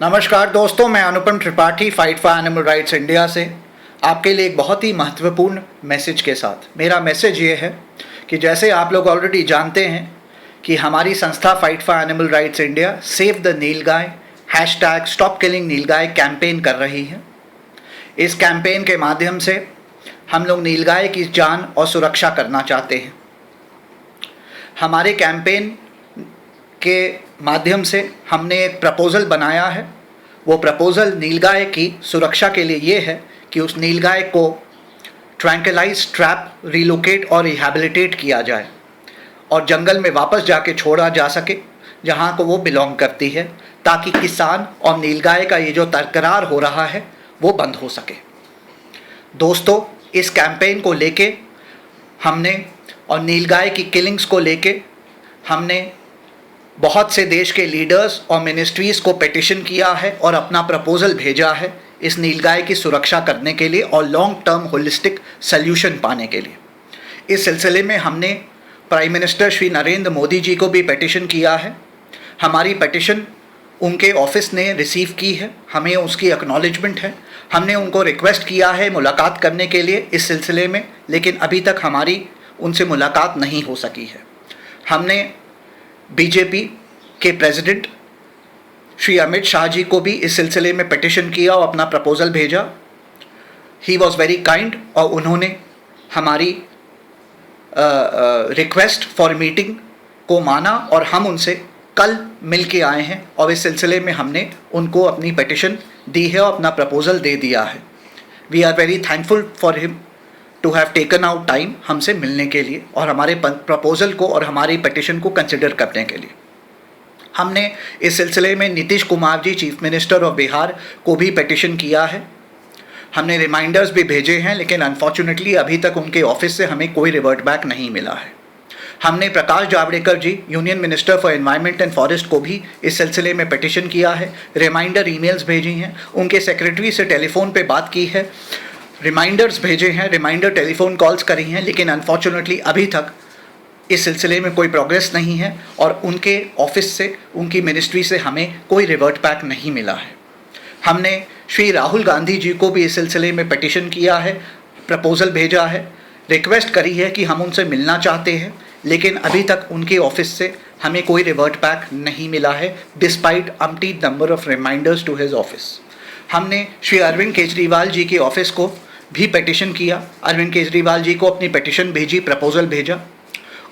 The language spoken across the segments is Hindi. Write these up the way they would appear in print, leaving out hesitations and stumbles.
नमस्कार दोस्तों, मैं Anupam Tripathi fight for animal rights India से आपके लिए एक बहुत ही महत्वपूर्ण मैसेज के साथ। मेरा मैसेज ये है कि जैसे आप लोग ऑलरेडी जानते हैं कि हमारी संस्था fight for animal rights India save the nilgai hashtag stop killing nilgai campaign कर रही है। इस कैंपेन के माध्यम से हम लोग नीलगाय की जान और सुरक्षा करना चाहते हैं। हमारे कैंपेन के माध्यम से हमने एक प्रपोज़ल बनाया है। वो प्रपोज़ल नीलगाय की सुरक्षा के लिए ये है कि उस नीलगाय को ट्रैंक्विलाइज, ट्रैप, रिलोकेट और रिहैबिलिटेट किया जाए और जंगल में वापस जाके छोड़ा जा सके जहाँ को वो बिलोंग करती है, ताकि किसान और नीलगाय का ये जो तकरार हो रहा है वो बंद हो सके। दोस्तों, इस कैंपेन को लेके हमने और नीलगाय की किलिंग्स को लेके हमने बहुत से देश के लीडर्स और मिनिस्ट्रीज़ को पेटिशन किया है और अपना प्रपोज़ल भेजा है इस नीलगाय की सुरक्षा करने के लिए और लॉन्ग टर्म होलिस्टिक सल्यूशन पाने के लिए। इस सिलसिले में हमने प्राइम मिनिस्टर श्री नरेंद्र मोदी जी को भी पेटिशन किया है। हमारी पेटिशन उनके ऑफिस ने रिसीव की है, हमें उसकी एक्नॉलेजमेंट है। हमने उनको रिक्वेस्ट किया है मुलाकात करने के लिए इस सिलसिले में, लेकिन अभी तक हमारी उनसे मुलाकात नहीं हो सकी है। हमने बीजेपी के प्रेसिडेंट श्री अमित शाह जी को भी इस सिलसिले में पिटिशन किया और अपना प्रपोज़ल भेजा। ही वॉज वेरी काइंड और उन्होंने हमारी रिक्वेस्ट फॉर मीटिंग को माना और हम उनसे कल मिल के आए हैं और इस सिलसिले में हमने उनको अपनी पिटिशन दी है और अपना प्रपोज़ल दे दिया है। We are very thankful for him to have taken out time हमसे मिलने के लिए और हमारे प्रपोज़ल को और हमारी पिटिशन को कंसिडर करने के लिए। हमने इस सिलसिले में Nitish Kumar ji, chief minister of Bihar, को भी पिटिशन किया है। हमने रिमाइंडर्स भी भेजे हैं, लेकिन अनफॉर्चुनेटली अभी तक उनके ऑफिस से हमें कोई रिवर्ट बैक नहीं मिला है। हमने Prakash Javadekar ji, union minister for environment and forest, को भी इस सिलसिले में पिटिशन किया है, रिमाइंडर ईमेल्स भेजी हैं, उनके सेक्रेटरी से टेलीफोन पे बात की है, रिमाइंडर्स भेजे हैं, रिमाइंडर टेलीफोन कॉल्स करी हैं, लेकिन अनफॉर्चुनेटली अभी तक इस सिलसिले में कोई प्रोग्रेस नहीं है और उनके ऑफिस से, उनकी मिनिस्ट्री से हमें कोई रिवर्ट बैक नहीं मिला है। हमने श्री राहुल गांधी जी को भी इस सिलसिले में पिटिशन किया है, प्रपोज़ल भेजा है, रिक्वेस्ट करी है कि हम उनसे मिलना चाहते हैं, लेकिन अभी तक उनके ऑफिस से हमें कोई रिवर्ट बैक नहीं मिला है despite umpteen number of reminders to his office. हमने श्री अरविंद केजरीवाल जी के ऑफिस को भी पिटिशन किया, अरविंद केजरीवाल जी को अपनी पिटिशन भेजी, प्रपोज़ल भेजा,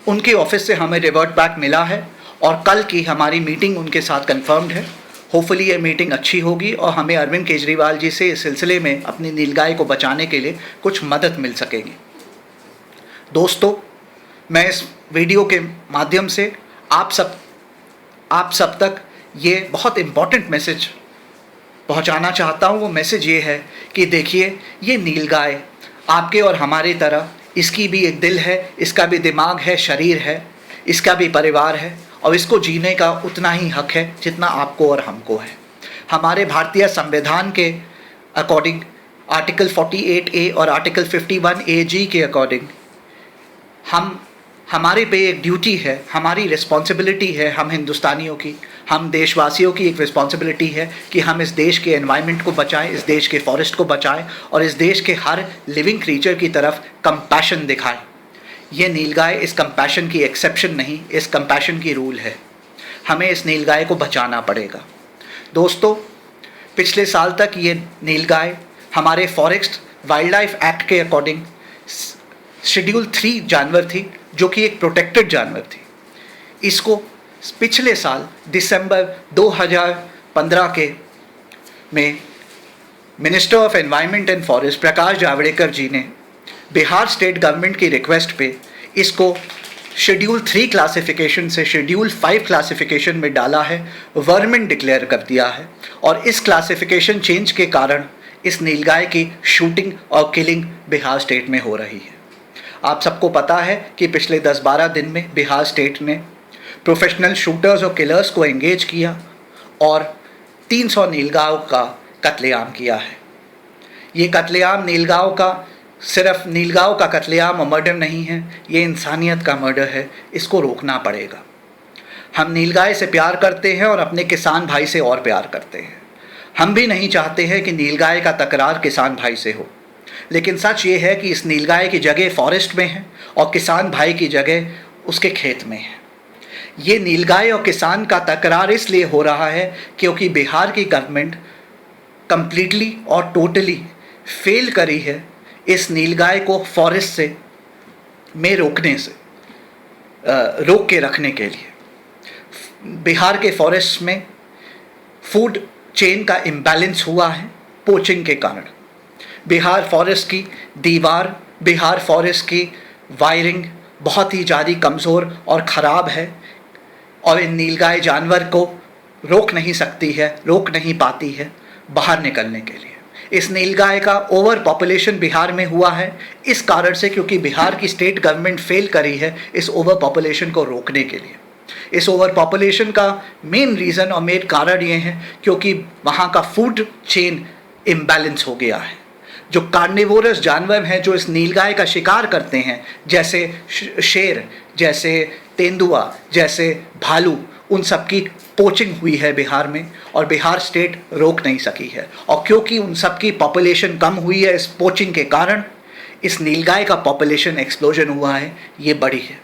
उनके ऑफिस से हमें रिवर्ट बैक मिला है और कल की हमारी मीटिंग उनके साथ कंफर्म्ड है। होपफुली ये मीटिंग अच्छी होगी और हमें अरविंद केजरीवाल जी से इस सिलसिले में अपनी नीलगाय को बचाने के लिए कुछ मदद मिल सकेगी। दोस्तों, मैं इस वीडियो के माध्यम से आप सब तक ये बहुत इम्पॉर्टेंट मैसेज पहुंचाना चाहता हूं। वो मैसेज ये है कि देखिए, ये नीलगाय आपके और हमारी तरह, इसकी भी एक दिल है, इसका भी दिमाग है, शरीर है, इसका भी परिवार है और इसको जीने का उतना ही हक है जितना आपको और हमको है। हमारे भारतीय संविधान के अकॉर्डिंग आर्टिकल 48A और आर्टिकल 51AG के अकॉर्डिंग हमारे पे एक ड्यूटी है, हमारी रिस्पॉन्सिबिलिटी है, हम हिंदुस्तानियों की, हम देशवासियों की एक रिस्पॉन्सिबिलिटी है कि हम इस देश के एनवायरनमेंट को बचाएं, इस देश के फॉरेस्ट को बचाएं और इस देश के हर लिविंग क्रीचर की तरफ कंपैशन दिखाएं। ये नीलगाय इस कंपैशन की एक्सेप्शन नहीं, इस कंपैशन की रूल है। हमें इस नीलगाय को बचाना पड़ेगा। दोस्तों, पिछले साल तक ये नीलगाय हमारे फॉरेस्ट वाइल्ड लाइफ एक्ट के अकॉर्डिंग शेड्यूल 3 जानवर थी, जो कि एक प्रोटेक्टेड जानवर थी। इसको पिछले साल दिसंबर 2015 के में minister of environment and forest Prakash Javadekar ji ने बिहार स्टेट गवर्नमेंट की रिक्वेस्ट पे इसको शेड्यूल 3 क्लासिफिकेशन से शेड्यूल 5 क्लासिफिकेशन में डाला है, वर्मिन डिक्लेयर कर दिया है और इस क्लासिफिकेशन चेंज के कारण इस नीलगाय की शूटिंग और किलिंग बिहार स्टेट में हो रही है। आप सबको पता है कि पिछले 10-12 दिन में बिहार स्टेट ने प्रोफेशनल शूटर्स और किलर्स को एंगेज किया और 300 नीलगांव का कत्लेआम किया है। ये कत्लेआम नीलगांव का सिर्फ नीलगांव का कत्लेआम और मर्डर नहीं है, ये इंसानियत का मर्डर है। इसको रोकना पड़ेगा। हम नीलगाय से प्यार करते हैं और अपने किसान भाई से और प्यार करते हैं। हम भी नहीं चाहते हैं कि नीलगाय का तकरार किसान भाई से हो, लेकिन सच ये है कि इस नीलगाय की जगह फॉरेस्ट में है और किसान भाई की जगह उसके खेत में है। ये नीलगाय और किसान का तकरार इसलिए हो रहा है क्योंकि बिहार की गवर्नमेंट कंप्लीटली और टोटली फेल करी है इस नीलगाय को फॉरेस्ट से में रोकने से रोक के रखने के लिए। बिहार के फॉरेस्ट में फूड चेन का इम्बैलेंस हुआ है पोचिंग के कारण। बिहार फॉरेस्ट की दीवार, बिहार फॉरेस्ट की वायरिंग बहुत ही ज़्यादा कमज़ोर और ख़राब है और इन नीलगाय जानवर को रोक नहीं सकती है, रोक नहीं पाती है बाहर निकलने के लिए। इस नीलगाय का ओवर पॉपुलेशन बिहार में हुआ है इस कारण से क्योंकि बिहार की स्टेट गवर्नमेंट फेल करी है इस ओवर पॉपुलेशन को रोकने के लिए। इस ओवर पॉपुलेशन का मेन रीज़न और मेन कारण ये है क्योंकि वहाँ का फूड चेन इम्बैलेंस हो गया है। जो कार्निवोरस जानवर हैं जो इस नीलगाय का शिकार करते हैं, जैसे शेर, जैसे तेंदुआ, जैसे भालू, उन सब की पोचिंग हुई है बिहार में और बिहार स्टेट रोक नहीं सकी है। और क्योंकि उन सब की पॉपुलेशन कम हुई है इस पोचिंग के कारण, इस नीलगाय का पॉपुलेशन एक्सप्लोजन हुआ है, ये बढ़ी है।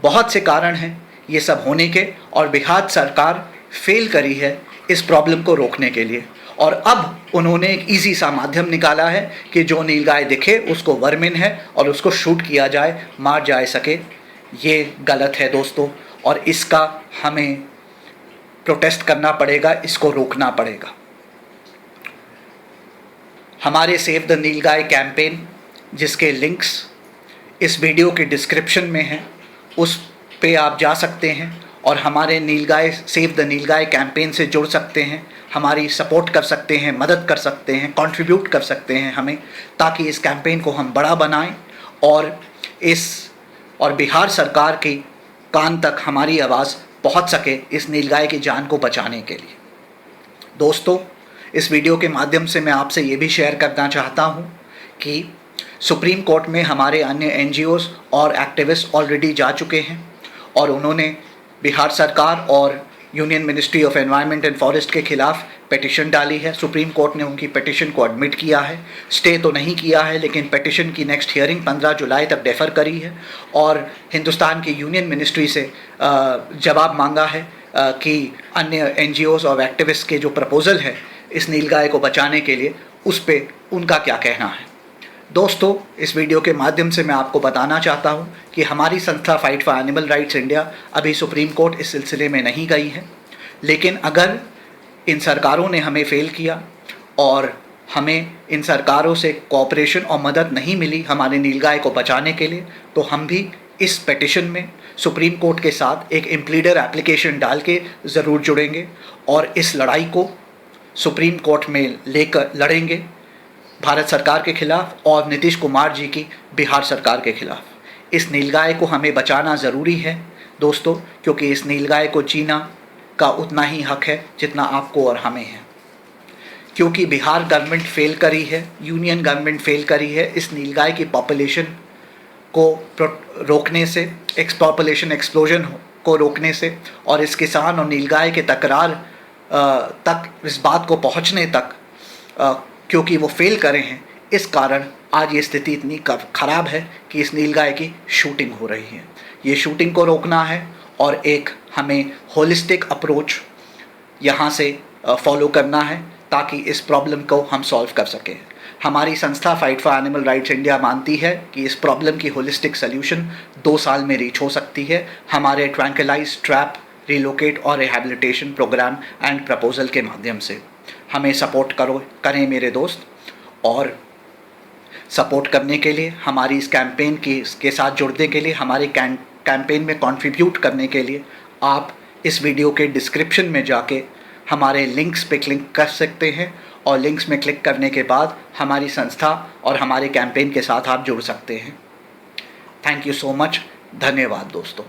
बहुत से कारण हैं ये सब होने के और बिहार सरकार फेल करी है इस प्रॉब्लम को रोकने के लिए। और अब उन्होंने एक इजी सा माध्यम निकाला है कि जो नीलगाय दिखे उसको वर्मिन है और उसको शूट किया जाए, मार जाए सके। ये गलत है दोस्तों और इसका हमें प्रोटेस्ट करना पड़ेगा, इसको रोकना पड़ेगा। हमारे सेव द नीलगाय कैंपेन जिसके लिंक्स इस वीडियो के डिस्क्रिप्शन में हैं, उस पे आप जा सकते हैं और हमारे नीलगाय सेव द नीलगाय कैंपेन से जुड़ सकते हैं, हमारी सपोर्ट कर सकते हैं, मदद कर सकते हैं, कंट्रीब्यूट कर सकते हैं हमें, ताकि इस कैंपेन को हम बड़ा बनाएं और बिहार सरकार के कान तक हमारी आवाज़ पहुंच सके इस नीलगाय की जान को बचाने के लिए। दोस्तों, इस वीडियो के माध्यम से मैं आपसे ये भी शेयर करना चाहता हूँ कि सुप्रीम कोर्ट में हमारे अन्य NGOs और एक्टिविस्ट ऑलरेडी जा चुके हैं और उन्होंने बिहार सरकार और union ministry of environment and forest के खिलाफ पिटिशन डाली है। सुप्रीम कोर्ट ने उनकी पिटिशन को एडमिट किया है, स्टे तो नहीं किया है, लेकिन पिटिशन की नेक्स्ट हियरिंग 15 जुलाई तक डेफर करी है और हिंदुस्तान की यूनियन मिनिस्ट्री से जवाब मांगा है कि अन्य NGOs और एक्टिविस्ट के जो प्रपोज़ल है इस नीलगाय को बचाने के लिए, उस पर उनका क्या कहना है। दोस्तों, इस वीडियो के माध्यम से मैं आपको बताना चाहता हूं कि हमारी संस्था fight for animal rights India अभी सुप्रीम कोर्ट इस सिलसिले में नहीं गई है, लेकिन अगर इन सरकारों ने हमें फेल किया और हमें इन सरकारों से कोऑपरेशन और मदद नहीं मिली हमारे नीलगाय को बचाने के लिए, तो हम भी इस पिटिशन में सुप्रीम कोर्ट के साथ एक इम्प्लीडर एप्लीकेशन डाल के ज़रूर जुड़ेंगे और इस लड़ाई को सुप्रीम कोर्ट में लेकर लड़ेंगे भारत सरकार के खिलाफ और नीतीश कुमार जी की बिहार सरकार के खिलाफ। इस नीलगाय को हमें बचाना ज़रूरी है दोस्तों, क्योंकि इस नीलगाय को जीना का उतना ही हक है जितना आपको और हमें है। क्योंकि बिहार गवर्नमेंट फेल करी है, यूनियन गवर्नमेंट फेल करी है इस नीलगाय की पॉपुलेशन को रोकने से, पॉपुलेशन एक्सप्लोजन को रोकने से और इस किसान और नीलगाय के तकरार तक, इस बात को पहुंचने तक, क्योंकि वो फेल करे हैं, इस कारण आज ये स्थिति इतनी ख़राब है कि इस नीलगाय की शूटिंग हो रही है। ये शूटिंग को रोकना है और एक हमें होलिस्टिक अप्रोच यहाँ से फॉलो करना है ताकि इस प्रॉब्लम को हम सॉल्व कर सकें। हमारी संस्था fight for animal rights India मानती है कि इस प्रॉब्लम की होलिस्टिक सोल्यूशन 2 साल में रीच हो सकती है हमारे ट्रैंक्विलाइज, ट्रैप, रिलोकेट और रिहैबिलिटेशन प्रोग्राम एंड प्रपोजल के माध्यम से। हमें सपोर्ट करें मेरे दोस्त, और सपोर्ट करने के लिए, हमारी इस कैंपेन के साथ जुड़ने के लिए, हमारे कैंपेन में कंट्रीब्यूट करने के लिए आप इस वीडियो के डिस्क्रिप्शन में जाके हमारे लिंक्स पे क्लिक कर सकते हैं और लिंक्स में क्लिक करने के बाद हमारी संस्था और हमारे कैंपेन के साथ आप जुड़ सकते हैं। Thank you so much. धन्यवाद दोस्तों।